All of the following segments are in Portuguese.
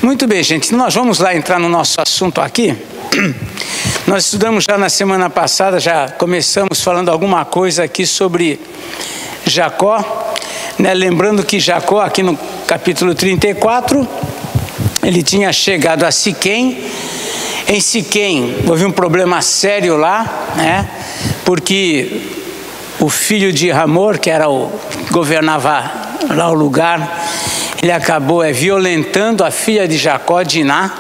Muito bem, gente, nós vamos lá entrar no nosso assunto aqui. Nós estudamos já na semana passada, já começamos falando alguma coisa aqui sobre Jacó, né? Lembrando que Jacó, aqui no capítulo 34, ele tinha chegado a Siquém. Em Siquém houve um problema sério lá, né? Porque o filho de Hamor, que governava lá o lugar, ele acabou violentando a filha de Jacó, Diná,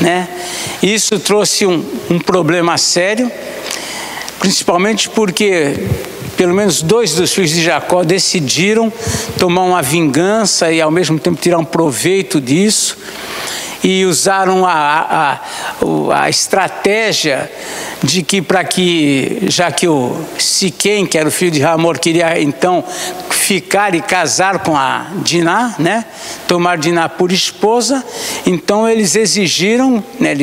né? Isso trouxe um problema sério, principalmente porque pelo menos 2 dos filhos de Jacó decidiram tomar uma vingança e ao mesmo tempo tirar um proveito disso, e usaram a estratégia de que já que o Siquém, que era o filho de Hamor, queria então ficar e casar com a Diná, né? Tomar Diná por esposa, então eles exigiram, né?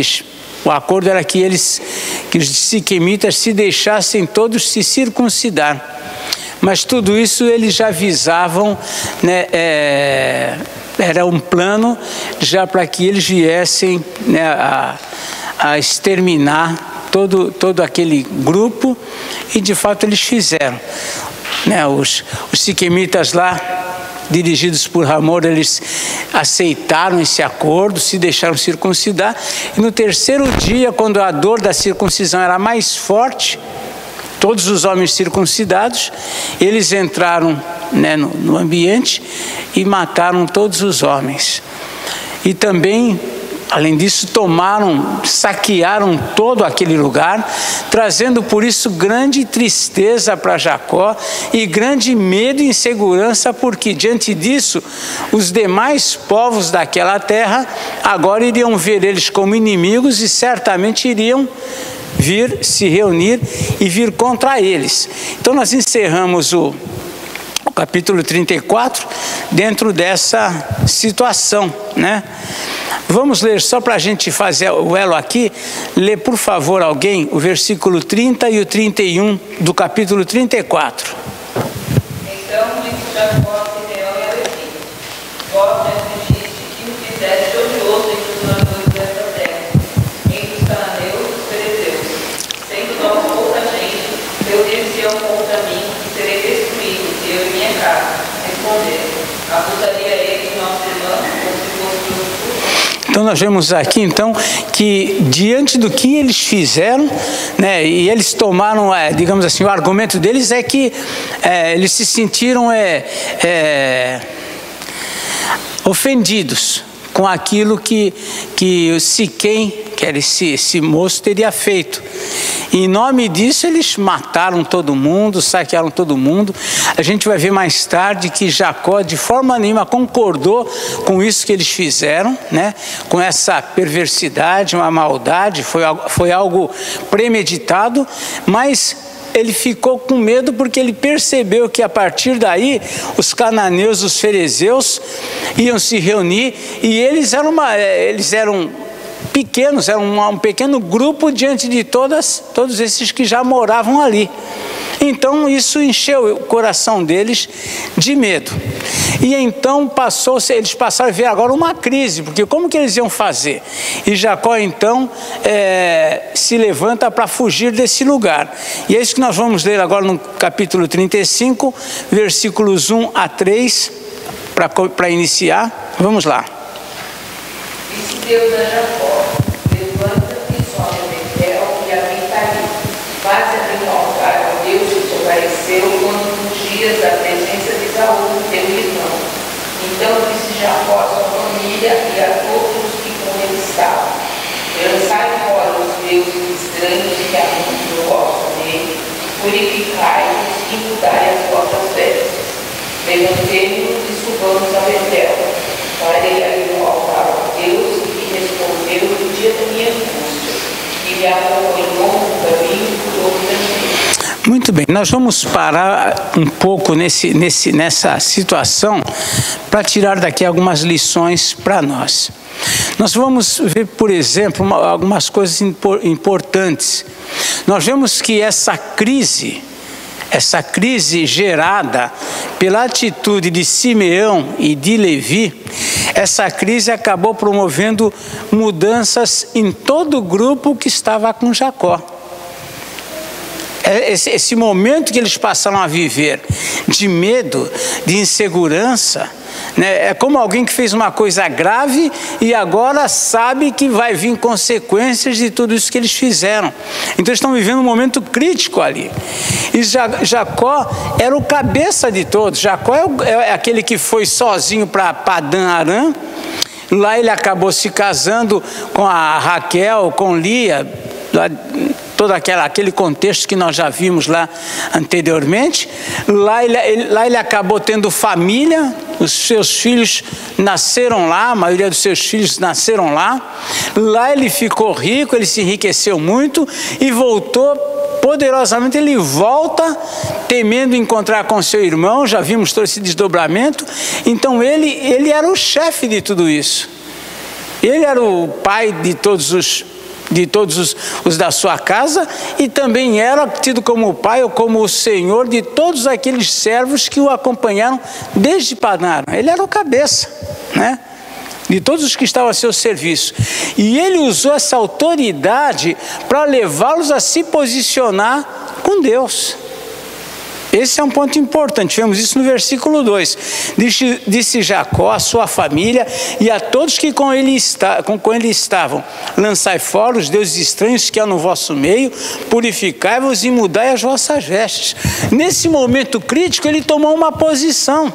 O acordo era que os siquemitas se deixassem todos se circuncidar. Mas tudo isso eles já visavam, né? Era um plano já para que eles viessem, né, a exterminar todo aquele grupo, e de fato eles fizeram, né? Os siquemitas lá, dirigidos por Hamor, eles aceitaram esse acordo, se deixaram circuncidar, e no 3º dia, quando a dor da circuncisão era mais forte, todos os homens circuncidados, eles entraram, né, no ambiente e mataram todos os homens. E também, além disso, saquearam todo aquele lugar, trazendo por isso grande tristeza para Jacó e grande medo e insegurança, porque diante disso, os demais povos daquela terra agora iriam ver eles como inimigos e certamente iriam vir se reunir e vir contra eles. Então nós encerramos o capítulo 34 dentro dessa situação, né? Vamos ler, só para a gente fazer o elo aqui, lê por favor alguém o versículo 30 e o 31 do capítulo 34. Então disse Jacó a Simeão e a Levi: vós me afligiste que me fizeste odioso entre os moradores desta terra, entre os cananeus e os fariseus. Sendo nós pouca gente, reunir-se-ão contra mim e serei destruído, eu e minha casa. Responderam: acusaria ele nosso irmão como se fosse outro. Então nós vemos aqui então que diante do que eles fizeram, né, e eles tomaram, digamos assim, o argumento deles é que eles se sentiram ofendidos com aquilo que o Siquém, que era esse moço, teria feito. E em nome disso eles mataram todo mundo, saquearam todo mundo. A gente vai ver mais tarde que Jacó de forma nenhuma concordou com isso que eles fizeram, né? Com essa perversidade, uma maldade, foi algo premeditado, mas ele ficou com medo porque ele percebeu que a partir daí os cananeus, os ferezeus iam se reunir, e eles eram pequenos, era um pequeno grupo diante de todos esses que já moravam ali. Então isso encheu o coração deles de medo. E então eles passaram a ver agora uma crise, porque como que eles iam fazer? E Jacó então se levanta para fugir desse lugar. E é isso que nós vamos ler agora no capítulo 35, versículos 1 a 3, para iniciar. Vamos lá. Disse Deus a Jacó: levanta-te e sobe a Betel e habita ali. Faze-te um altar ao Deus que te apareceu quando fugias da presença de Saul, teu irmão. Então disse Jacó a sua família e a todos os que com ele estavam: lançai fora os deuses estranhos que há no vosso meio, purificai-os e mudai as vossas vestes. Levantemo-nos e subamos a Betel. Farei ali um altar a Deus, que respondeu no dia da minha angústia, e me acompanhou no caminho por outro caminho. Muito bem, nós vamos parar um pouco nessa situação para tirar daqui algumas lições para nós. Nós vamos ver, por exemplo, algumas coisas importantes. Nós vemos que essa crise essa crise gerada pela atitude de Simeão e de Levi, essa crise acabou promovendo mudanças em todo o grupo que estava com Jacó. Esse momento que eles passaram a viver de medo, de insegurança, né? É como alguém que fez uma coisa grave e agora sabe que vai vir consequências de tudo isso que eles fizeram. Então eles estão vivendo um momento crítico ali. E Jacó era o cabeça de todos. Jacó é aquele que foi sozinho para Padã Arã. Lá ele acabou se casando com a Raquel, com Lia, todo aquele contexto que nós já vimos lá anteriormente. Lá ele acabou tendo família, os seus filhos nasceram lá, a maioria dos seus filhos nasceram lá. Lá ele ficou rico, ele se enriqueceu muito e voltou poderosamente. Ele volta temendo encontrar com seu irmão, já vimos todo esse desdobramento. Então ele era o chefe de tudo isso. Ele era o pai de todos os da sua casa, e também era tido como o pai ou como o senhor de todos aqueles servos que o acompanharam desde Padã. Ele era o cabeça, né, de todos os que estavam a seu serviço. E ele usou essa autoridade para levá-los a se posicionar com Deus. Esse é um ponto importante, vemos isso no versículo 2. Disse Jacó à sua família e a todos que com ele estavam: lançai fora os deuses estranhos que há no vosso meio, purificai-vos e mudai as vossas vestes. Nesse momento crítico ele tomou uma posição.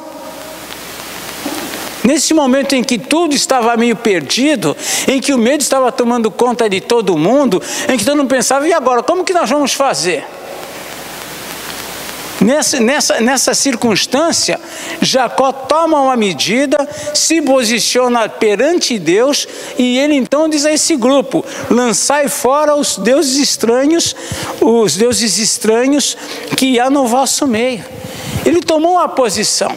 Nesse momento em que tudo estava meio perdido, em que o medo estava tomando conta de todo mundo, em que todo mundo pensava: e agora, como que nós vamos fazer? Nessa circunstância, Jacó toma uma medida, se posiciona perante Deus, e ele então diz a esse grupo: lançai fora os deuses estranhos que há no vosso meio. Ele tomou uma posição,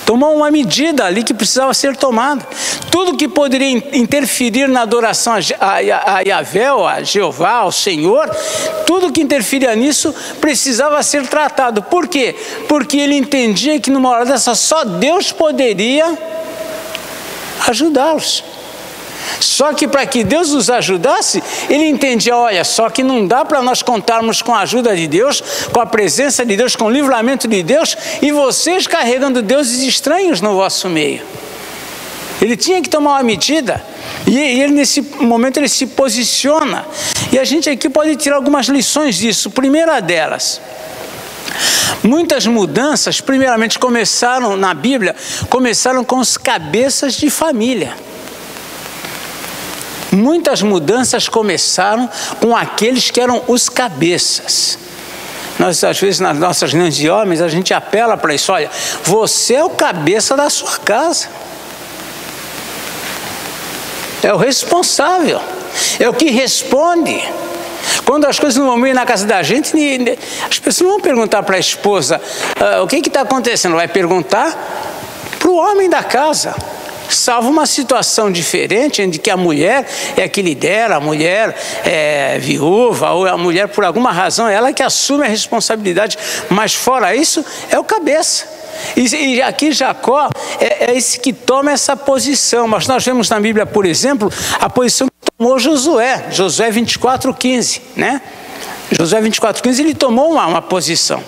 tomou uma medida ali que precisava ser tomada. Tudo que poderia interferir na adoração a Yahvé, a Jeová, ao Senhor, tudo que interferia nisso precisava ser tratado. Por quê? Porque ele entendia que numa hora dessa só Deus poderia ajudá-los. Só que para que Deus nos ajudasse, ele entendia: olha, só que não dá para nós contarmos com a ajuda de Deus, com a presença de Deus, com o livramento de Deus, e vocês carregando deuses estranhos no vosso meio. Ele tinha que tomar uma medida, e ele nesse momento ele se posiciona. E a gente aqui pode tirar algumas lições disso. Primeira delas: muitas mudanças, primeiramente começaram na Bíblia, começaram com os cabeças de família. Muitas mudanças começaram com aqueles que eram os cabeças. Nós, às vezes, nas nossas reuniões de homens, a gente apela para isso: olha, você é o cabeça da sua casa. É o responsável, é o que responde. Quando as coisas não vão bem na casa da gente, as pessoas não vão perguntar para a esposa: o que está acontecendo? Vai perguntar para o homem da casa. Salvo uma situação diferente, em que a mulher é que lidera, a mulher é viúva, ou a mulher, por alguma razão, é ela que assume a responsabilidade. Mas fora isso, é o cabeça. E aqui Jacó é esse que toma essa posição. Mas nós vemos na Bíblia, por exemplo, a posição que tomou Josué 24:15, né? Josué 24:15, ele tomou uma posição.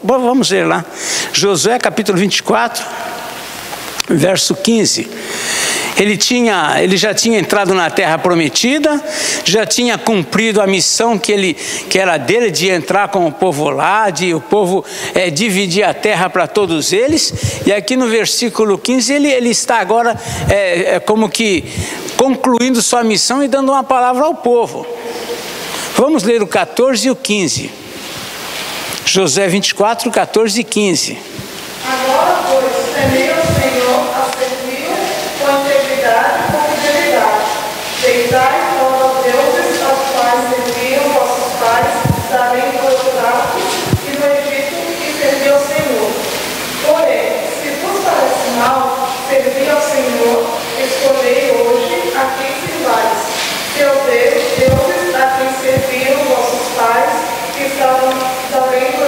Vamos ler lá. Josué capítulo 24, verso 15. Ele já tinha entrado na terra prometida, já tinha cumprido a missão que era dele, de entrar com o povo lá, de o povo dividir a terra para todos eles. E aqui no versículo 15 ele está agora como que concluindo sua missão e dando uma palavra ao povo. Vamos ler o 14 e o 15. Josué 24, 14 e 15. Agora, pois, temei ao Senhor, a servir com integridade e com fidelidade. Deixai fora os deuses aos quais serviam vossos pais, além do Eufrates e do Egito, que serviu ao Senhor. Porém, se vos parece mal servir ao Senhor, escolhei hoje a quem sirvais. Seus deuses a quem serviram vossos pais, que estavam além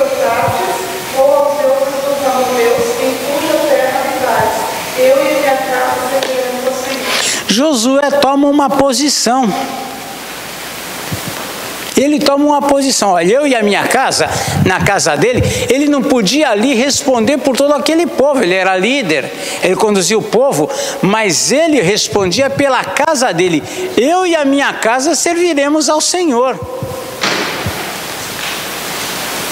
Josué toma uma posição. Ele toma uma posição. Olha, eu e a minha casa, na casa dele, ele não podia ali responder por todo aquele povo. Ele era líder, ele conduzia o povo, mas ele respondia pela casa dele. Eu e a minha casa serviremos ao Senhor.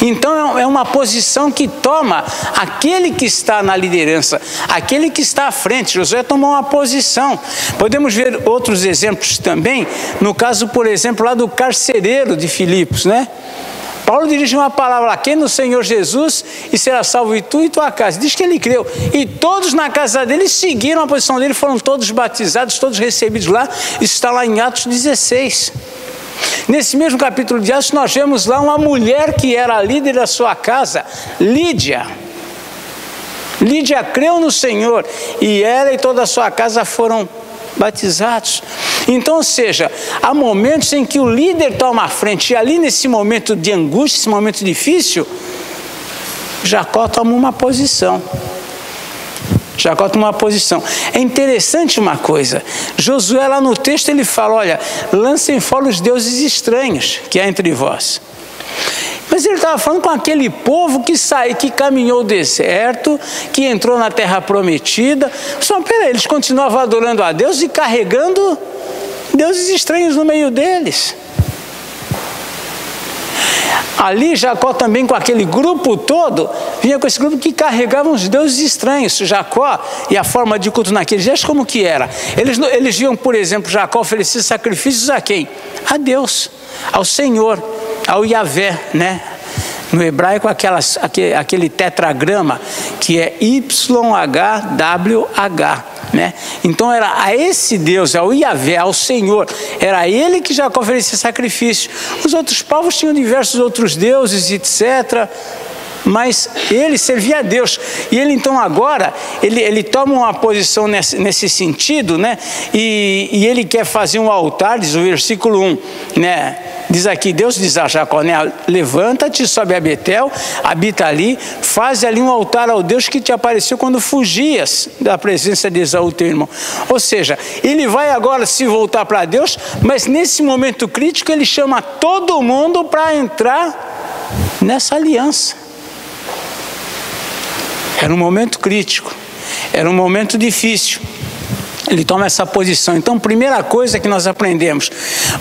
Então é uma posição que toma aquele que está na liderança, aquele que está à frente. Josué tomou uma posição. Podemos ver outros exemplos também, no caso, por exemplo, lá do carcereiro de Filipos, né? Paulo dirige uma palavra lá, quem no Senhor Jesus, e será salvo e tu e tua casa. Diz que ele creu. E todos na casa dele seguiram a posição dele, foram todos batizados, todos recebidos lá. Isso está lá em Atos 16. Nesse mesmo capítulo de Atos, nós vemos lá uma mulher que era a líder da sua casa, Lídia. Lídia creu no Senhor e ela e toda a sua casa foram batizados. Então, ou seja, há momentos em que o líder toma a frente, e ali nesse momento de angústia, esse momento difícil, Jacó toma uma posição. Jacó toma uma posição. É interessante uma coisa, Josué lá no texto ele fala, olha, lancem fora os deuses estranhos que há entre vós. Mas ele estava falando com aquele povo que saiu, que caminhou o deserto, que entrou na terra prometida. Só peraí, eles continuavam adorando a Deus e carregando deuses estranhos no meio deles. Ali Jacó também com aquele grupo todo, vinha com esse grupo que carregavam os deuses estranhos. Jacó e a forma de culto naqueles dias como que era? Eles viam, por exemplo, Jacó oferecer sacrifícios a quem? A Deus, ao Senhor, ao Yahvé, né? No hebraico aquele tetragrama que é YHWH, né? Então era a esse Deus, ao Yahvé, ao Senhor, era a ele que Jacó oferecia sacrifício. Os outros povos tinham diversos outros deuses, etc., mas ele servia a Deus. E ele então agora, ele toma uma posição nesse sentido, né? E ele quer fazer um altar, diz o versículo 1, né? Diz aqui, Deus diz a Jacó, né? Levanta-te, sobe a Betel, habita ali, faz ali um altar ao Deus que te apareceu quando fugias da presença de Esaú, teu irmão. Ou seja, ele vai agora se voltar para Deus, mas nesse momento crítico ele chama todo mundo para entrar nessa aliança. Era um momento crítico, era um momento difícil. Ele toma essa posição. Então, primeira coisa que nós aprendemos,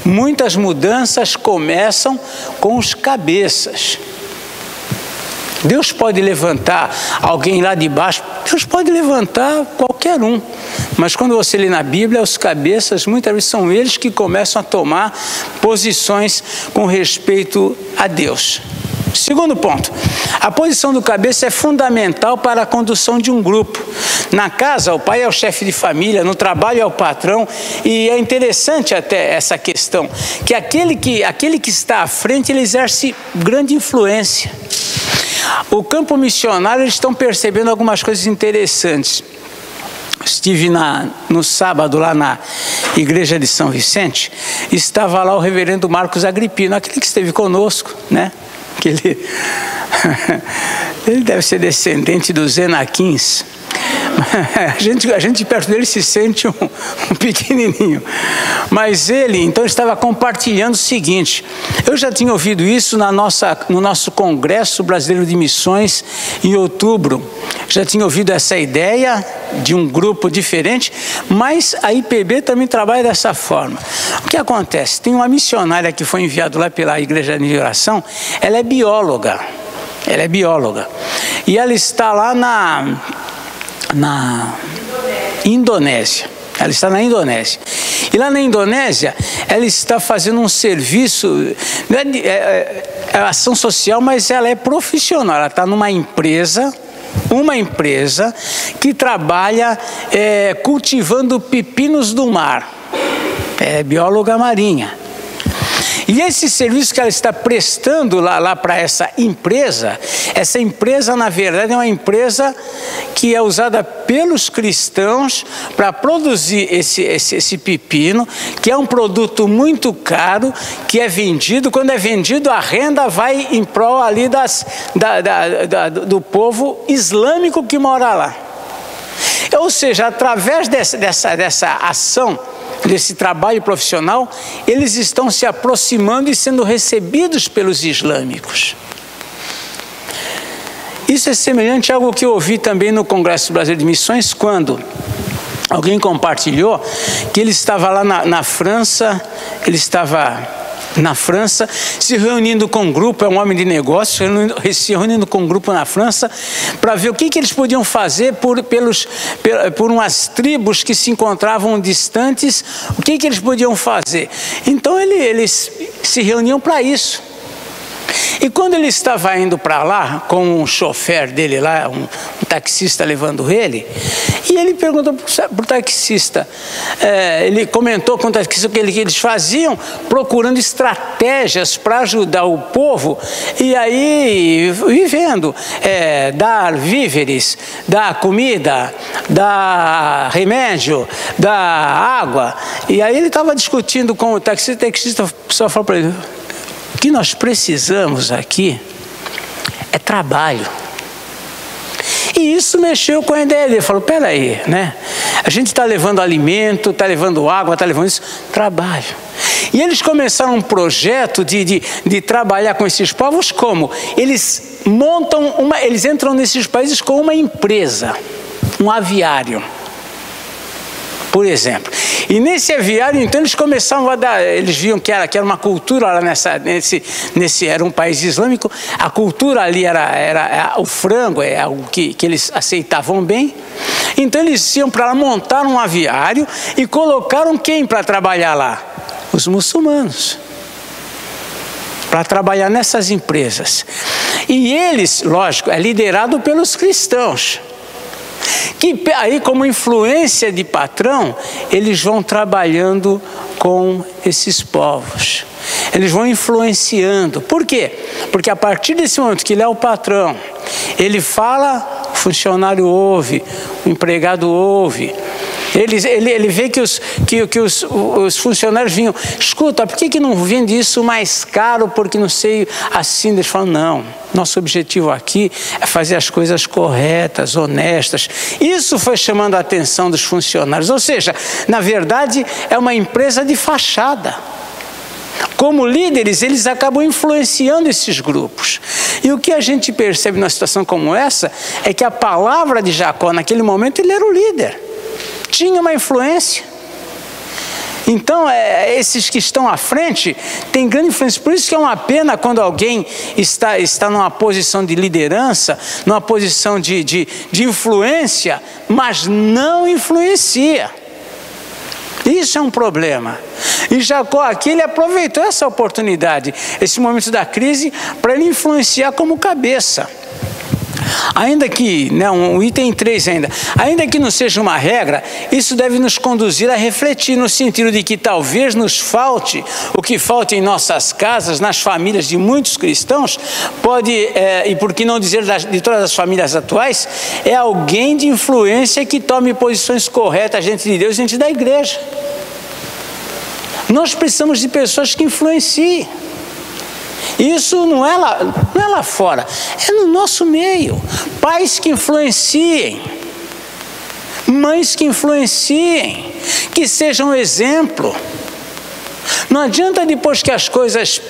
muitas mudanças começam com os cabeças. Deus pode levantar alguém lá de baixo, Deus pode levantar qualquer um. Mas quando você lê na Bíblia, os cabeças, muitas vezes são eles que começam a tomar posições com respeito a Deus. Segundo ponto, a posição do cabeça é fundamental para a condução de um grupo. Na casa, o pai é o chefe de família, no trabalho é o patrão, e é interessante até essa questão, que aquele que está à frente, ele exerce grande influência. O campo missionário, eles estão percebendo algumas coisas interessantes. Estive no sábado lá na igreja de São Vicente, estava lá o reverendo Marcos Agripino, aquele que esteve conosco, né? Que ele deve ser descendente dos Enaquins. A gente perto dele se sente um pequenininho. Mas ele, então, estava compartilhando o seguinte. Eu já tinha ouvido isso no nosso Congresso Brasileiro de Missões em outubro. Já tinha ouvido essa ideia de um grupo diferente, mas a IPB também trabalha dessa forma. O que acontece? Tem uma missionária que foi enviada lá pela Igreja de Oração, ela é bióloga. E ela está lá na Indonésia. Ela está na Indonésia. E lá na Indonésia, ela está fazendo um serviço, é ação social, mas ela é profissional. Ela está numa empresa, que trabalha cultivando pepinos do mar. É bióloga marinha. E esse serviço que ela está prestando lá para essa empresa na verdade é uma empresa que é usada pelos cristãos para produzir esse pepino, que é um produto muito caro, que é vendido, quando é vendido a renda vai em prol ali do povo islâmico que mora lá. Ou seja, através dessa ação desse trabalho profissional, eles estão se aproximando e sendo recebidos pelos islâmicos. Isso é semelhante a algo que eu ouvi também no Congresso Brasileiro de Missões, quando alguém compartilhou que ele estava lá na França, se reunindo com um grupo, é um homem de negócios, se reunindo com um grupo na França, para ver o que eles podiam fazer por umas tribos que se encontravam distantes, o que eles podiam fazer. Então eles se reuniam para isso. E quando ele estava indo para lá, com um chofer dele lá, um taxista levando ele, e ele perguntou para o taxista, ele comentou com o taxista o que eles faziam, procurando estratégias para ajudar o povo, e aí vivendo, dar víveres, dar comida, dar remédio, dar água. E aí ele estava discutindo com o taxista só falou para ele: o que nós precisamos aqui é trabalho. E isso mexeu com a ideia dele. Ele falou: peraí, né? A gente está levando alimento, está levando água, está levando isso, trabalho. E eles começaram um projeto de trabalhar com esses povos. Como? Eles eles entram nesses países com uma empresa, um aviário, por exemplo. E nesse aviário, então, eles começaram a dar, eles viam que era uma cultura lá era um país islâmico, a cultura ali era o frango, é algo que eles aceitavam bem. Então eles iam para lá, montaram um aviário e colocaram quem para trabalhar lá? Os muçulmanos, para trabalhar nessas empresas. E eles, lógico, é liderado pelos cristãos, que aí, como influência de patrão, eles vão trabalhando com esses povos. Eles vão influenciando. Por quê? Porque a partir desse momento que ele é o patrão, ele fala, o funcionário ouve, o empregado ouve. Ele vê que os funcionários vinham: escuta, por que não vende isso mais caro? Porque não sei, assim. Eles falam: não, nosso objetivo aqui é fazer as coisas corretas, honestas. Isso foi chamando a atenção dos funcionários. Ou seja, na verdade, é uma empresa de fachada. Como líderes, eles acabam influenciando esses grupos. E o que a gente percebe numa situação como essa é que a palavra de Jacó, naquele momento, ele era o líder. Tinha uma influência. Então, esses que estão à frente têm grande influência. Por isso que é uma pena quando alguém está numa posição de liderança, numa posição de influência, mas não influencia. Isso é um problema. E Jacó aqui, ele aproveitou essa oportunidade, esse momento da crise, para ele influenciar como cabeça. Ainda que, um item 3 ainda que não seja uma regra, isso deve nos conduzir a refletir no sentido de que talvez nos falte, o que falta em nossas casas, nas famílias de muitos cristãos, e por que não dizer de todas as famílias atuais, é alguém de influência que tome posições corretas diante de Deus e diante da igreja. Nós precisamos de pessoas que influenciem. Isso não é lá fora, é no nosso meio. Pais que influenciem, mães que influenciem, que sejam exemplo. Não adianta depois que as coisas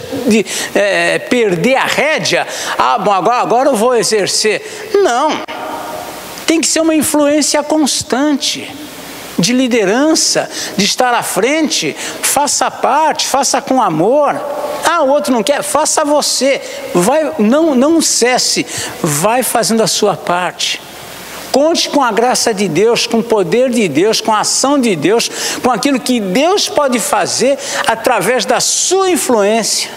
perder a rédea, bom, agora eu vou exercer. Não, tem que ser uma influência constante, de liderança, de estar à frente. Faça parte, faça com amor. O outro não quer, faça você. Não cesse, vai fazendo a sua parte. Conte com a graça de Deus, com o poder de Deus, com a ação de Deus, com aquilo que Deus pode fazer através da sua influência.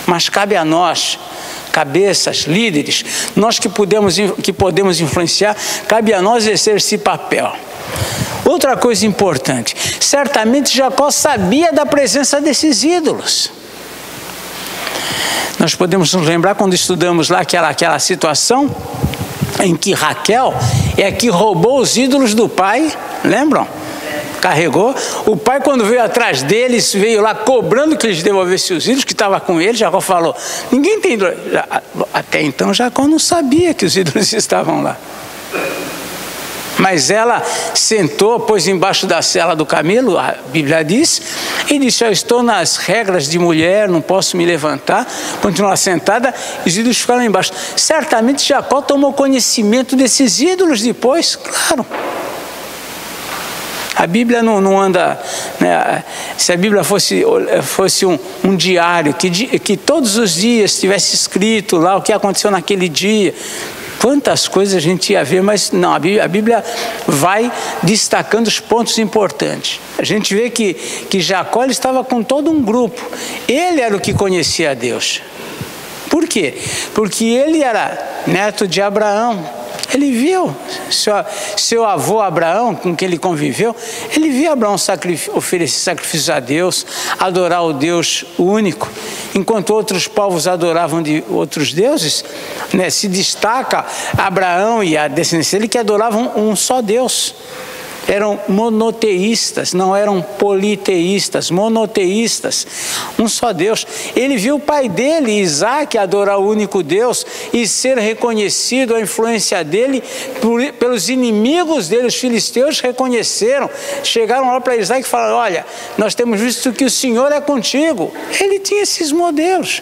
Mas cabe a nós, cabeças, líderes, nós que podemos influenciar, cabe a nós exercer esse papel. Outra coisa importante, certamente Jacó sabia da presença desses ídolos. Nós podemos nos lembrar quando estudamos lá aquela situação em que Raquel que roubou os ídolos do pai, lembram? Carregou. O pai, quando veio atrás deles, veio lá cobrando que eles devolvessem os ídolos que estavam com ele. Jacó falou: ninguém tem ídolo. Até então Jacó não sabia que os ídolos estavam lá. Mas ela sentou, pôs embaixo da sela do camelo, a Bíblia diz, e disse: eu estou nas regras de mulher, não posso me levantar, continuar sentada, e os ídolos ficaram lá embaixo. Certamente Jacó tomou conhecimento desses ídolos depois, claro. A Bíblia não anda, né? Se a Bíblia fosse um diário, que todos os dias tivesse escrito lá o que aconteceu naquele dia, quantas coisas a gente ia ver, mas não, a Bíblia vai destacando os pontos importantes. A gente vê que Jacó ele estava com todo um grupo, ele era o que conhecia a Deus. Por quê? Porque ele era neto de Abraão. Ele viu seu avô Abraão, com quem ele conviveu, ele viu Abraão oferecer sacrifícios a Deus, adorar o Deus único, enquanto outros povos adoravam de outros deuses, né? Se destaca Abraão e a descendência dele que adoravam um só Deus. Eram monoteístas, não eram politeístas, monoteístas, um só Deus. Ele viu o pai dele, Isaac, adorar o único Deus e ser reconhecido, a influência dele pelos inimigos dele, os filisteus reconheceram, chegaram lá para Isaac e falaram: olha, nós temos visto que o Senhor é contigo. Ele tinha esses modelos.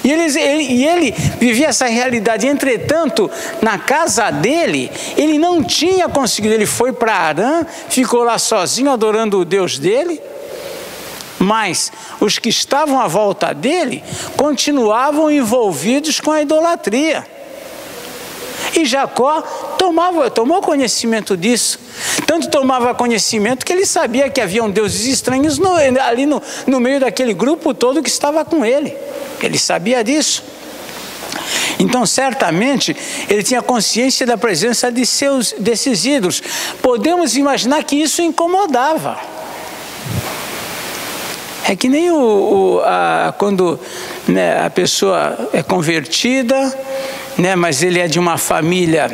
E ele vivia essa realidade. Entretanto, na casa dele, ele não tinha conseguido, ele foi para Arã, ficou lá sozinho adorando o Deus dele, mas os que estavam à volta dele continuavam envolvidos com a idolatria. E Jacó tomou conhecimento disso. Tanto tomava conhecimento que ele sabia que haviam deuses estranhos ali no meio daquele grupo todo que estava com ele. Ele sabia disso. Então, certamente, ele tinha consciência da presença desses ídolos. Podemos imaginar que isso incomodava. É que nem quando, né, a pessoa é convertida, né, mas ele é de uma família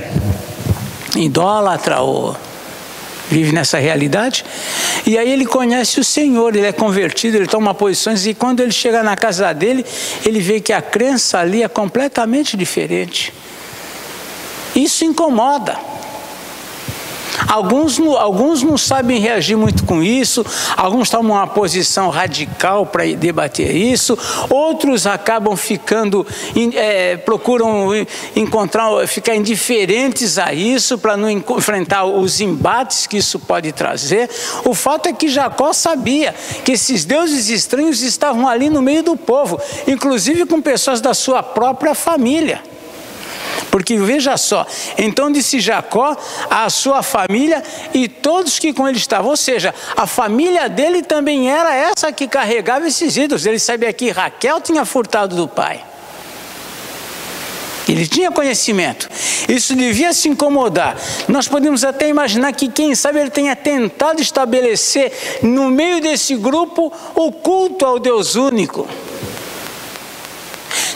idólatra ou vive nessa realidade, e aí ele conhece o Senhor, ele é convertido, ele toma posições, e quando ele chega na casa dele, ele vê que a crença ali é completamente diferente. Isso incomoda. Alguns não sabem reagir muito com isso, alguns tomam uma posição radical para debater isso, outros acabam procuram ficar indiferentes a isso para não enfrentar os embates que isso pode trazer. O fato é que Jacó sabia que esses deuses estranhos estavam ali no meio do povo, inclusive com pessoas da sua própria família. Porque veja só, então disse Jacó à sua família e todos que com ele estavam, ou seja, a família dele também era essa que carregava esses ídolos. Ele sabia que Raquel tinha furtado do pai. Ele tinha conhecimento. Isso devia se incomodar. Nós podemos até imaginar que, quem sabe, ele tenha tentado estabelecer no meio desse grupo o culto ao Deus único.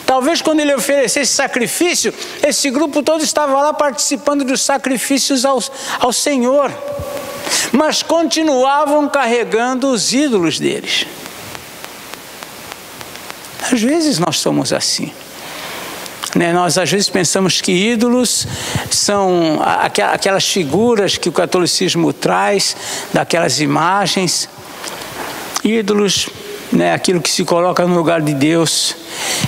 Talvez quando ele oferecesse sacrifício, esse grupo todo estava lá participando dos sacrifícios ao Senhor, mas continuavam carregando os ídolos deles. Às vezes nós somos assim, né? Nós às vezes pensamos que ídolos são aquelas figuras que o catolicismo traz, daquelas imagens. Ídolos, né, aquilo que se coloca no lugar de Deus,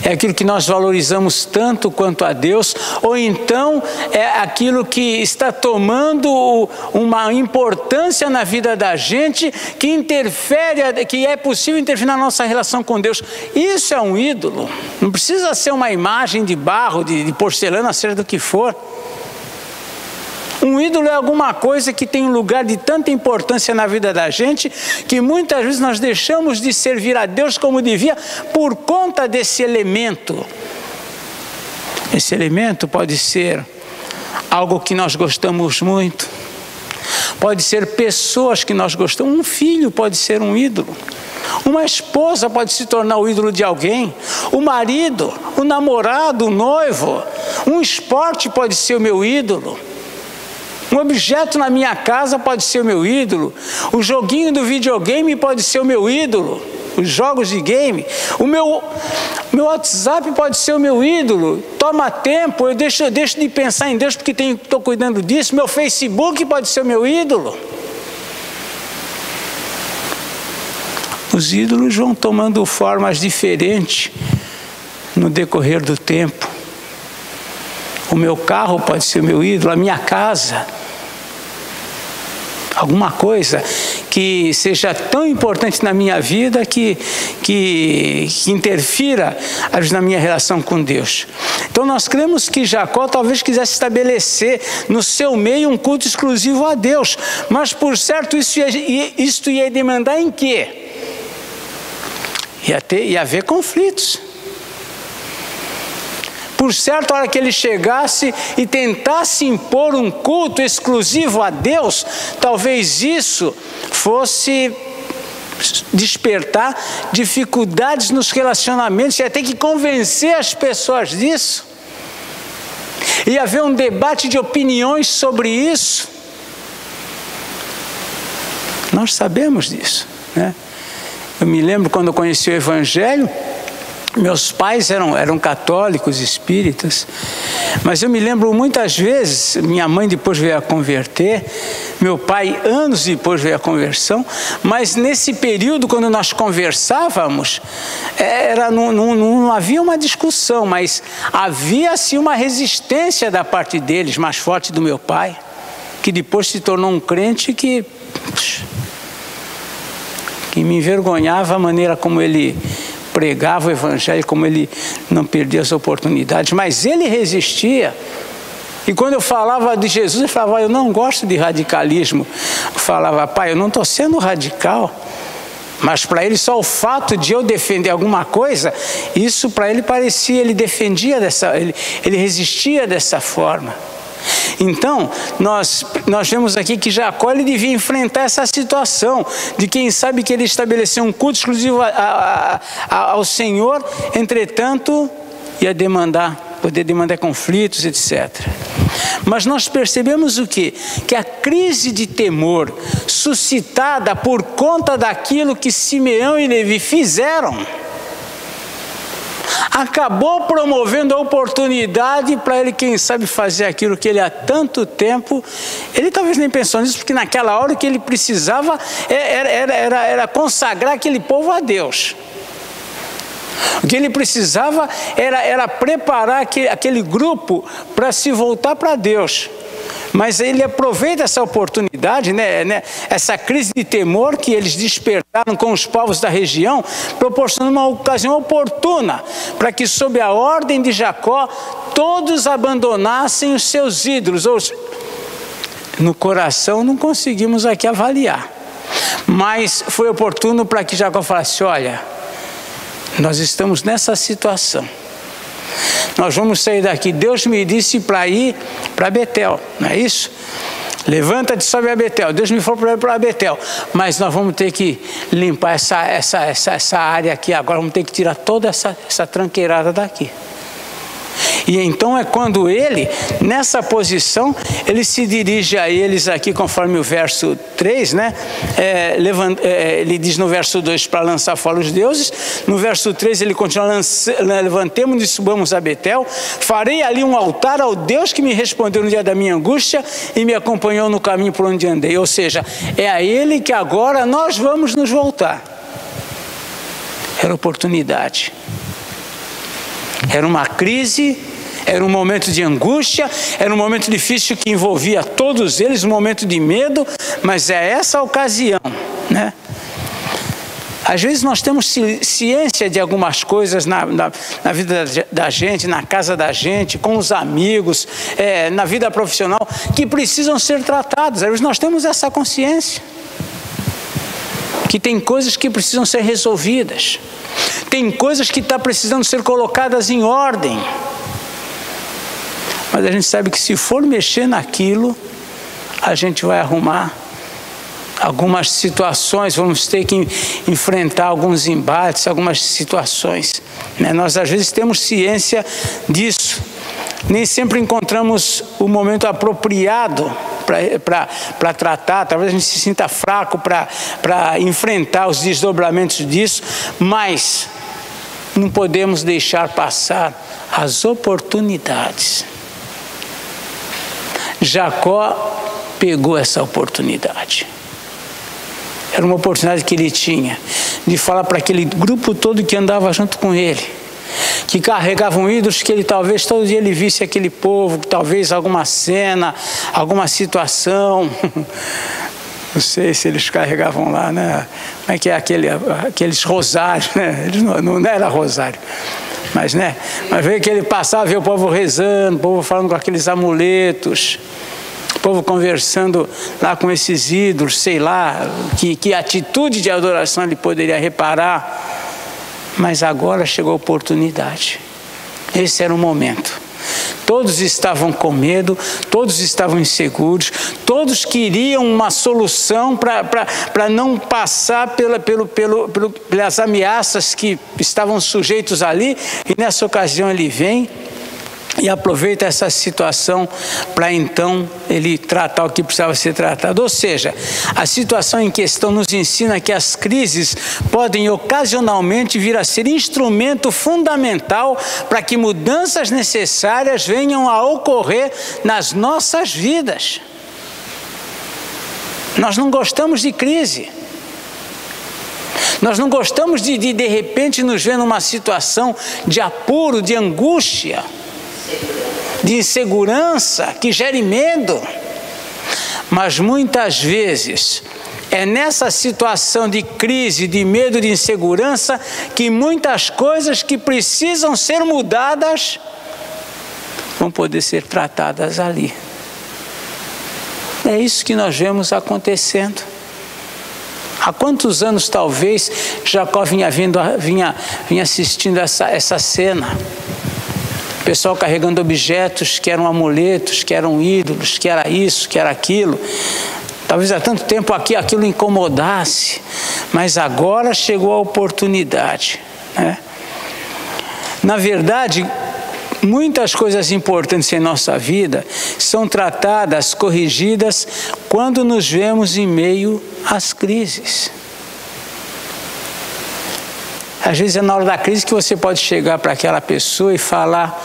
é aquilo que nós valorizamos tanto quanto a Deus, ou então é aquilo que está tomando uma importância na vida da gente, que interfere, que é possível interferir na nossa relação com Deus. Isso é um ídolo. Não precisa ser uma imagem de barro, de porcelana, seja do que for. Um ídolo é alguma coisa que tem um lugar de tanta importância na vida da gente, que muitas vezes nós deixamos de servir a Deus como devia por conta desse elemento. Esse elemento pode ser algo que nós gostamos muito, pode ser pessoas que nós gostamos. Um filho pode ser um ídolo. Uma esposa pode se tornar o ídolo de alguém. O marido, o namorado, o noivo. Um esporte pode ser o meu ídolo. Um objeto na minha casa pode ser o meu ídolo. O joguinho do videogame pode ser o meu ídolo. os jogos de game. O meu WhatsApp pode ser o meu ídolo. Toma tempo, eu deixo de pensar em Deus porque estou cuidando disso. Meu Facebook pode ser o meu ídolo. Os ídolos vão tomando formas diferentes no decorrer do tempo. O meu carro pode ser o meu ídolo, a minha casa. Alguma coisa que seja tão importante na minha vida que interfira na minha relação com Deus. Então nós cremos que Jacó talvez quisesse estabelecer no seu meio um culto exclusivo a Deus, mas por certo isso ia demandar em quê? Ia haver conflitos. Por certo, a hora que ele chegasse e tentasse impor um culto exclusivo a Deus, talvez isso fosse despertar dificuldades nos relacionamentos, ia ter que convencer as pessoas disso. Ia haver um debate de opiniões sobre isso. Nós sabemos disso, né? Eu me lembro quando eu conheci o Evangelho, meus pais eram católicos, espíritas, mas eu me lembro muitas vezes, minha mãe depois veio a converter, meu pai anos depois veio a conversão, mas nesse período quando nós conversávamos, não havia uma discussão, mas havia-se uma resistência da parte deles, mais forte do meu pai, que depois se tornou um crente que me envergonhava a maneira como ele pregava o Evangelho, como ele não perdia as oportunidades, mas ele resistia. E quando eu falava de Jesus, ele falava, eu não gosto de radicalismo. Eu falava, pai, eu não estou sendo radical. Mas para ele só o fato de eu defender alguma coisa, isso para ele parecia, ele defendia ele resistia dessa forma. Então, nós vemos aqui que Jacó ele devia enfrentar essa situação de quem sabe que ele estabeleceu um culto exclusivo ao Senhor, entretanto, ia poder demandar conflitos, etc. Mas nós percebemos o quê? Que a crise de temor suscitada por conta daquilo que Simeão e Levi fizeram, acabou promovendo a oportunidade para ele, quem sabe, fazer aquilo que ele há tanto tempo, ele talvez nem pensou nisso, porque naquela hora o que ele precisava era consagrar aquele povo a Deus. O que ele precisava era preparar aquele grupo para se voltar para Deus. Mas ele aproveita essa oportunidade, essa crise de temor que eles despertaram com os povos da região, proporcionando uma ocasião oportuna para que, sob a ordem de Jacó, todos abandonassem os seus ídolos. No coração não conseguimos aqui avaliar, mas foi oportuno para que Jacó falasse, olha, nós estamos nessa situação. Nós vamos sair daqui. Deus me disse para ir para Betel, não é isso? Levanta-te, sobe a Betel. Deus me falou para Betel. Mas nós vamos ter que limpar essa área aqui agora. Vamos ter que tirar toda essa tranqueirada daqui. E então é quando ele, nessa posição, ele se dirige a eles aqui, conforme o verso 3, ele diz no verso 2 para lançar fora os deuses. No verso 3 ele continua, levantemos e subamos a Betel, farei ali um altar ao Deus que me respondeu no dia da minha angústia e me acompanhou no caminho por onde andei. Ou seja, é a ele que agora nós vamos nos voltar. Era oportunidade. Era uma crise, era um momento de angústia, era um momento difícil que envolvia todos eles, um momento de medo, mas é essa a ocasião, né? Às vezes nós temos ciência de algumas coisas na vida da gente, na casa da gente, com os amigos, na vida profissional, que precisam ser tratadas. Às vezes nós temos essa consciência, que tem coisas que precisam ser resolvidas. Tem coisas que estão precisando ser colocadas em ordem. Mas a gente sabe que se for mexer naquilo, a gente vai arrumar algumas situações, vamos ter que enfrentar alguns embates, algumas situações. Nós às vezes temos ciência disso. Nem sempre encontramos o momento apropriado para tratar, talvez a gente se sinta fraco para enfrentar os desdobramentos disso, mas não podemos deixar passar as oportunidades. Jacó pegou essa oportunidade. Era uma oportunidade que ele tinha de falar para aquele grupo todo que andava junto com ele, que carregavam ídolos, que ele talvez todo dia ele visse aquele povo, talvez alguma cena, alguma situação. Não sei se eles carregavam lá, né? Como é que é aqueles rosários, né? Não era rosário, mas, né? Mas veio que ele passava, vê o povo rezando, o povo falando com aqueles amuletos, o povo conversando lá com esses ídolos, sei lá, que atitude de adoração ele poderia reparar. Mas agora chegou a oportunidade. Esse era o momento. Todos estavam com medo, todos estavam inseguros, todos queriam uma solução para não passar pelas ameaças que estavam sujeitos ali. E nessa ocasião ele vem e aproveita essa situação para então ele tratar o que precisava ser tratado. Ou seja, a situação em questão nos ensina que as crises podem ocasionalmente vir a ser instrumento fundamental para que mudanças necessárias venham a ocorrer nas nossas vidas. Nós não gostamos de crise. Nós não gostamos de repente nos ver numa situação de apuro, de angústia, de insegurança, que gere medo. Mas muitas vezes é nessa situação de crise, de medo, de insegurança, que muitas coisas que precisam ser mudadas vão poder ser tratadas ali. É isso que nós vemos acontecendo. Há quantos anos talvez Jacó vinha assistindo essa cena? O pessoal carregando objetos que eram amuletos, que eram ídolos, que era isso, que era aquilo. Talvez há tanto tempo aquilo incomodasse, mas agora chegou a oportunidade, né? Na verdade, muitas coisas importantes em nossa vida são tratadas, corrigidas, quando nos vemos em meio às crises. Às vezes é na hora da crise que você pode chegar para aquela pessoa e falar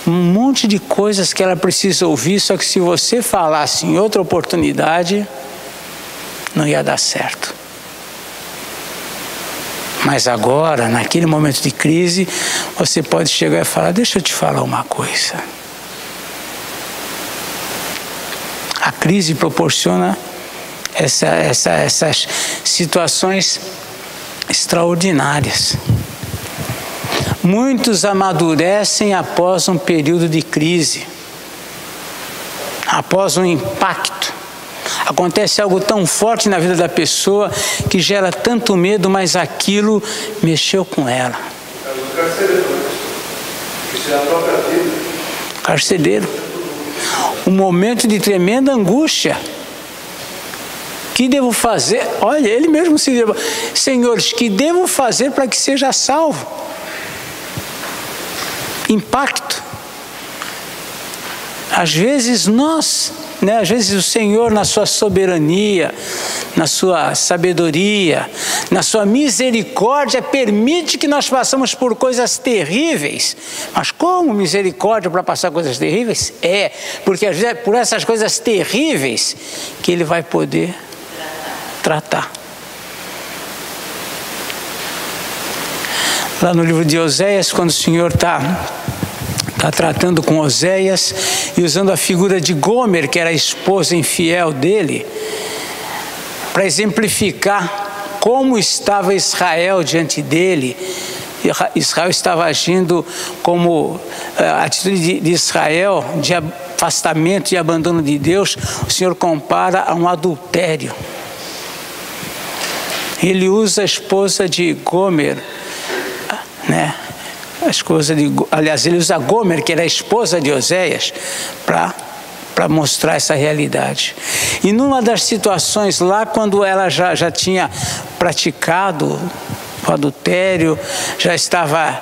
um monte de coisas que ela precisa ouvir, só que se você falasse em outra oportunidade, não ia dar certo. Mas agora, naquele momento de crise, você pode chegar e falar: deixa eu te falar uma coisa. A crise proporciona essas situações extraordinárias. Muitos amadurecem após um período de crise, após um impacto. Acontece algo tão forte na vida da pessoa que gera tanto medo, mas aquilo mexeu com ela. Carcereiro. Um momento de tremenda angústia. Que devo fazer? Olha, ele mesmo se diz: senhores, que devo fazer para que seja salvo? Impacto. Às vezes às vezes o Senhor, na sua soberania, na sua sabedoria, na sua misericórdia, permite que nós passemos por coisas terríveis. Mas como misericórdia para passar coisas terríveis? Porque às vezes é por essas coisas terríveis que Ele vai poder tratar. Lá no livro de Oséias, quando o Senhor está tratando com Oséias e usando a figura de Gomer, que era a esposa infiel dele, para exemplificar como estava Israel diante dele. Israel estava agindo como a atitude de Israel de afastamento e abandono de Deus. O Senhor compara a um adultério. Ele usa a esposa de Gomer, né? Aliás, ele usa Gomer, que era a esposa de Oséias, para mostrar essa realidade. E numa das situações lá, quando ela já tinha praticado com adultério, já estava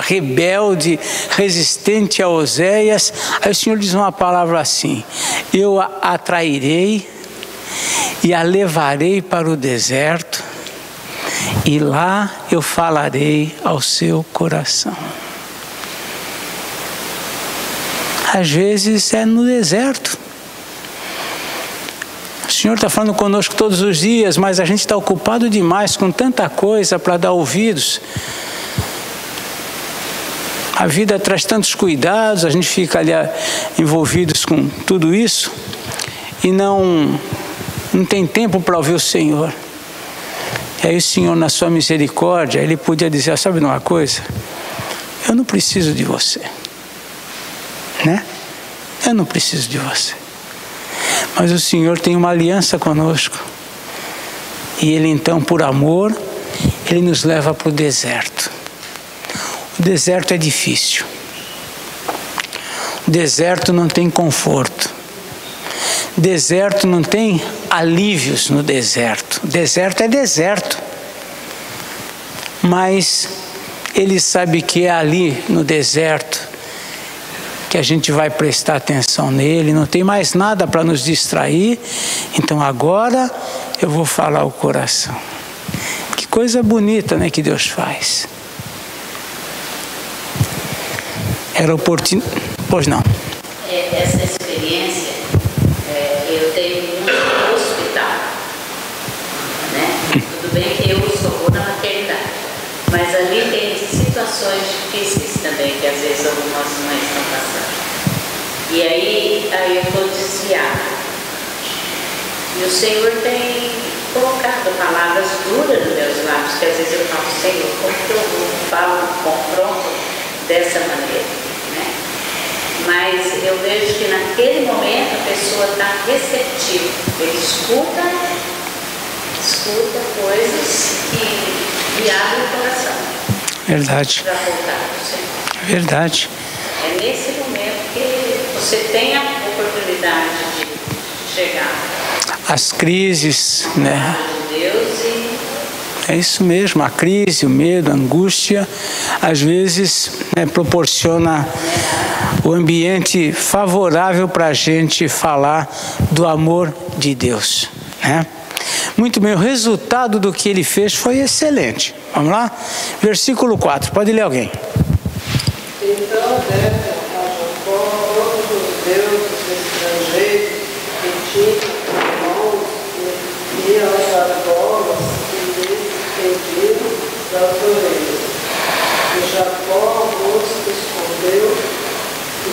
rebelde, resistente a Oséias. Aí o Senhor diz uma palavra assim: eu a atrairei e a levarei para o deserto, e lá eu falarei ao seu coração. Às vezes é no deserto. O Senhor está falando conosco todos os dias, mas a gente está ocupado demais com tanta coisa para dar ouvidos. A vida traz tantos cuidados, a gente fica ali envolvidos com tudo isso e não tem tempo para ouvir o Senhor. E aí o Senhor, na sua misericórdia, Ele podia dizer: sabe de uma coisa? Eu não preciso de você. Né? Eu não preciso de você. Mas o Senhor tem uma aliança conosco. E Ele então, por amor, Ele nos leva para o deserto. O deserto é difícil. O deserto não tem conforto. O deserto não tem alívios no deserto. O deserto é deserto. Mas Ele sabe que é ali no deserto que a gente vai prestar atenção nele, não tem mais nada para nos distrair, então agora eu vou falar o coração. Que coisa bonita, né, que Deus faz. Era oportuno. Pois não. Essa experiência eu tenho muito no hospital, né? Tudo bem que eu só vou na maternidade, mas ali tem situações difíceis também, que às vezes algumas mães estão passando. E aí eu estou desviada. E o Senhor tem colocado palavras duras nos meus lábios, que às vezes eu falo: Senhor, como que eu falo, confronto dessa maneira, né? Mas eu vejo que naquele momento a pessoa está receptiva. Ele escuta coisas e abre o coração. Verdade. Para voltar para o Senhor. Verdade. É nesse momento que você tem a oportunidade de chegar as crises, né? de Deus e... É isso mesmo, a crise, o medo, a angústia, às vezes proporciona o ambiente favorável para a gente falar do amor de Deus, né? Muito bem, o resultado do que ele fez foi excelente. Vamos lá? Versículo 4, pode ler alguém. Então deram a Jacó todos os deuses estrangeiros que tinham em mãos e as argolas que lhes pediram das orelhas. E Jacó os escondeu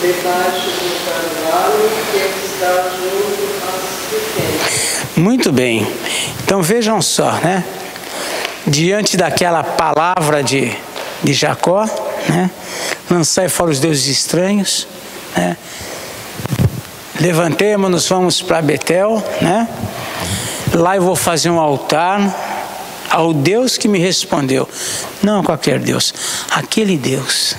debaixo do carvalho que está junto a Siquém. Muito bem, então vejam só, né? Diante daquela palavra de Jacó, né? Lançai fora os deuses estranhos, né? Levantemo-nos, vamos para Betel, né? Lá eu vou fazer um altar ao Deus que me respondeu. Não qualquer Deus, aquele Deus.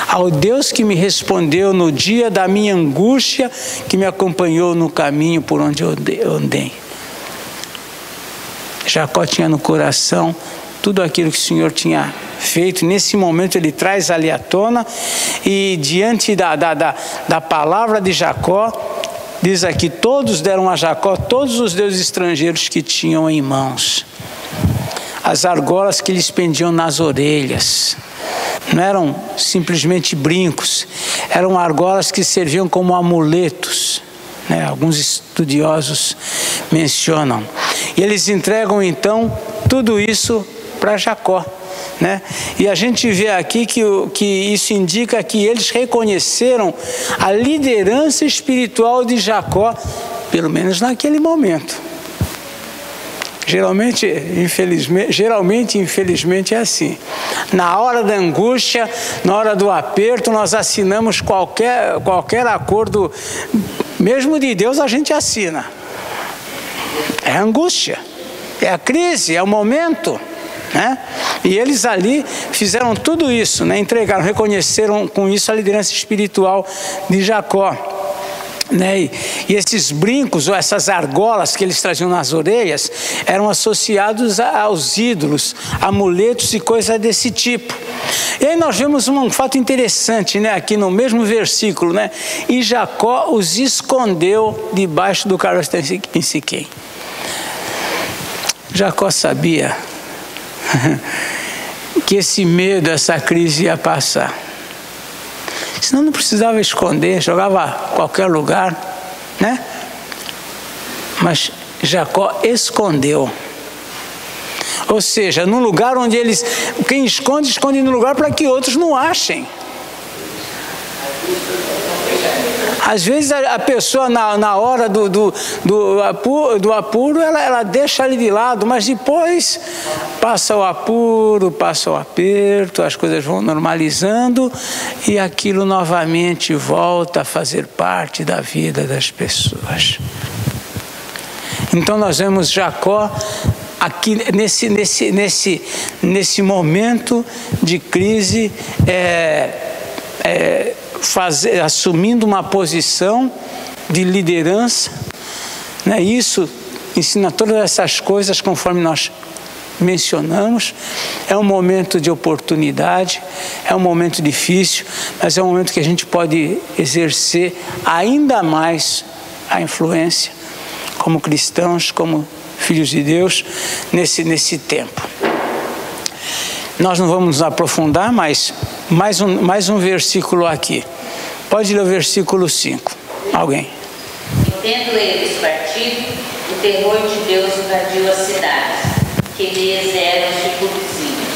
Ao Deus que me respondeu no dia da minha angústia, que me acompanhou no caminho por onde eu andei. Jacó tinha no coração tudo aquilo que o Senhor tinha feito. Nesse momento ele traz ali à tona, e diante da palavra de Jacó, diz aqui: todos deram a Jacó todos os deuses estrangeiros que tinham em mãos. As argolas que lhes pendiam nas orelhas. Não eram simplesmente brincos, eram argolas que serviam como amuletos, né? Alguns estudiosos mencionam. E eles entregam então tudo isso para Jacó, né? E a gente vê aqui que isso indica que eles reconheceram a liderança espiritual de Jacó, pelo menos naquele momento. Geralmente, infelizmente é assim. Na hora da angústia, na hora do aperto, nós assinamos qualquer acordo, mesmo de Deus a gente assina. É a angústia, é a crise, é o momento, né? E eles ali fizeram tudo isso, né? Entregaram, reconheceram com isso a liderança espiritual de Jacó. né? E esses brincos ou essas argolas que eles traziam nas orelhas eram associados aos ídolos, amuletos e coisas desse tipo. E aí nós vemos um fato interessante, né? Aqui no mesmo versículo, né? E Jacó os escondeu debaixo do caroço em Siquém. Jacó sabia que esse medo, essa crise ia passar. Senão não precisava esconder, jogava em qualquer lugar, né? Mas Jacó escondeu. Ou seja, num lugar onde eles... Quem esconde, esconde no lugar para que outros não achem. Às vezes a pessoa na hora do apuro, ela deixa ali de lado, mas depois passa o apuro, passa o aperto, as coisas vão normalizando e aquilo novamente volta a fazer parte da vida das pessoas. Então nós vemos Jacó aqui nesse momento de crise, assumindo uma posição de liderança, né? Isso ensina todas essas coisas conforme nós mencionamos. É um momento de oportunidade, é um momento difícil, mas é um momento que a gente pode exercer ainda mais a influência como cristãos, como filhos de Deus nesse tempo. Nós não vamos nos aprofundar, mas mais um versículo aqui. Pode ler o versículo 5. Alguém? E tendo eles partido, o terror de Deus invadiu as cidades, que lhes eram circunvizinhas,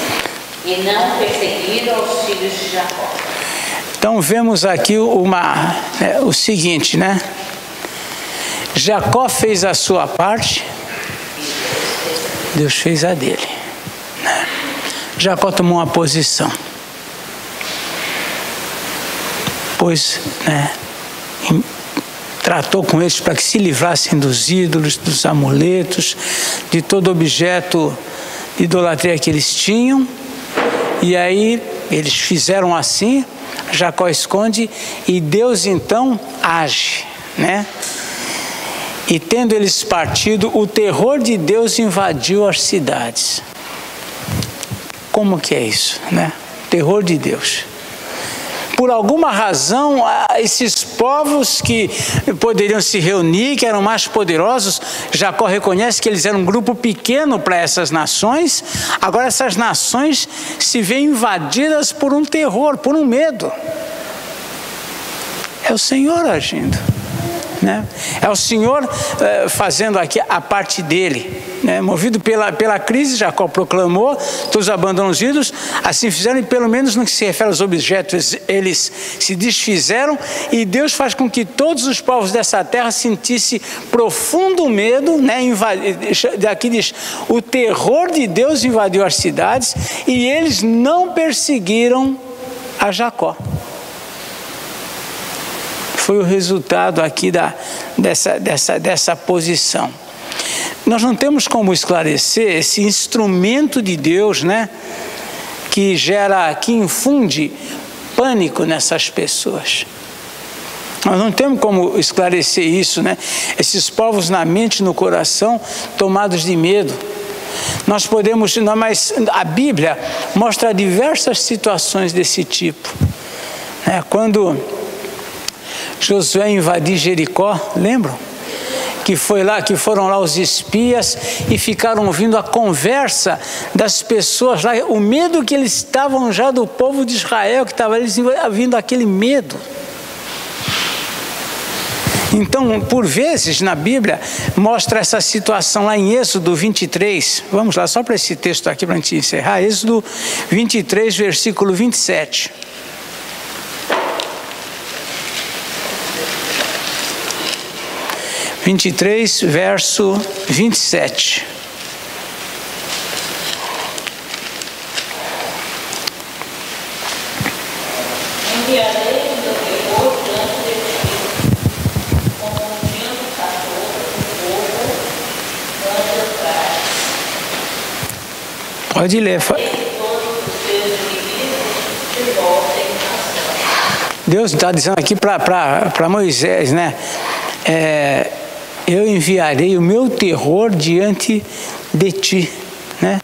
e não perseguiram os filhos de Jacó. Então vemos aqui o seguinte, né? Jacó fez a sua parte, Deus fez a dele, né? Jacó tomou uma posição, pois, né, tratou com eles para que se livrassem dos ídolos, dos amuletos, de todo objeto de idolatria que eles tinham. E aí eles fizeram assim, Jacó esconde e Deus então age, né? E tendo eles partido, o terror de Deus invadiu as cidades. Como que é isso, né? Terror de Deus. Por alguma razão, esses povos que poderiam se reunir, que eram mais poderosos, Jacó reconhece que eles eram um grupo pequeno para essas nações. Agora essas nações se veem invadidas por um terror, por um medo. É o Senhor agindo, né? É o Senhor fazendo aqui a parte dele, né? Movido pela crise, Jacó proclamou, todos abandonam os ídolos, assim fizeram, e pelo menos no que se refere aos objetos, eles se desfizeram, e Deus faz com que todos os povos dessa terra sentissem profundo medo, né? Aqui diz, o terror de Deus invadiu as cidades, e eles não perseguiram a Jacó. Foi o resultado aqui dessa posição. Nós não temos como esclarecer esse instrumento de Deus, né, que infunde pânico nessas pessoas. Nós não temos como esclarecer isso, né? Esses povos na mente e no coração tomados de medo. Nós podemos, mas a Bíblia mostra diversas situações desse tipo, né? Quando Josué invadiu Jericó, lembram? Que foram lá os espias e ficaram ouvindo a conversa das pessoas lá, o medo que eles estavam já do povo de Israel, que estava eles ouvindo aquele medo. Então, por vezes na Bíblia mostra essa situação lá em Êxodo 23. Vamos lá, só para esse texto aqui para a gente encerrar. Êxodo 23, versículo 27. 23, verso 27. Enviarei o meu terror diante de ti, confundindo o calor do povo quando eu trago. Pode ler. E todos os teus inimigos te voltem nação. Deus está dizendo aqui para Moisés, né? Eu enviarei o meu terror diante de ti, né?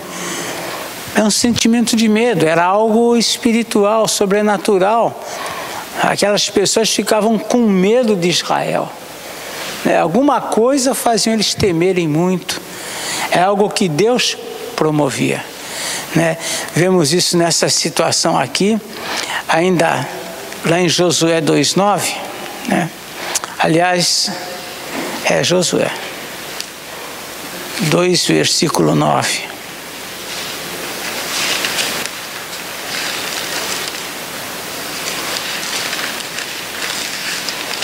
É um sentimento de medo, era algo espiritual, sobrenatural. Aquelas pessoas ficavam com medo de Israel. Alguma coisa fazia eles temerem muito. É algo que Deus promovia, né? Vemos isso nessa situação aqui, ainda lá em Josué 2:9, né? Aliás, Josué 2, versículo 9.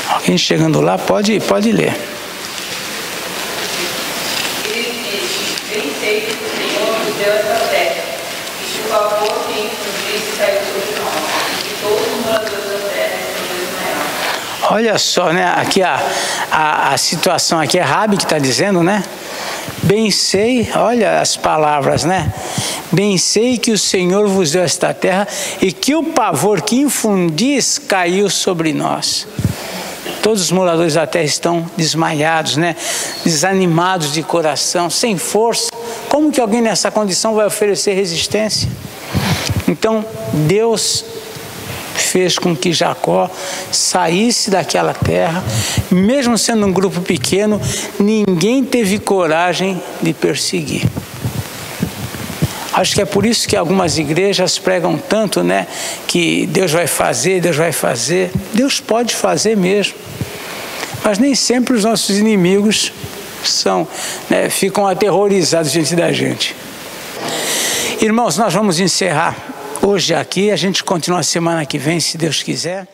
Alguém chegando lá, pode ler. Ele disse: bem sei que o Senhor nos deu essa terra, e que o favor que infundisse caiu sobre nós, e que todos os moradores da terra estão desmaiados. Olha só, né? Aqui a situação aqui é Rabi que está dizendo, né? Bem sei, olha as palavras, né? Bem sei que o Senhor vos deu esta terra e que o pavor que infundis caiu sobre nós. Todos os moradores da terra estão desmaiados, né? Desanimados de coração, sem força. Como que alguém nessa condição vai oferecer resistência? Então, Deus fez com que Jacó saísse daquela terra, mesmo sendo um grupo pequeno, ninguém teve coragem de perseguir. Acho que é por isso que algumas igrejas pregam tanto, né? Que Deus vai fazer, Deus vai fazer. Deus pode fazer mesmo. Mas nem sempre os nossos inimigos ficam aterrorizados diante da gente. Irmãos, nós vamos encerrar hoje aqui. A gente continua a semana que vem, se Deus quiser.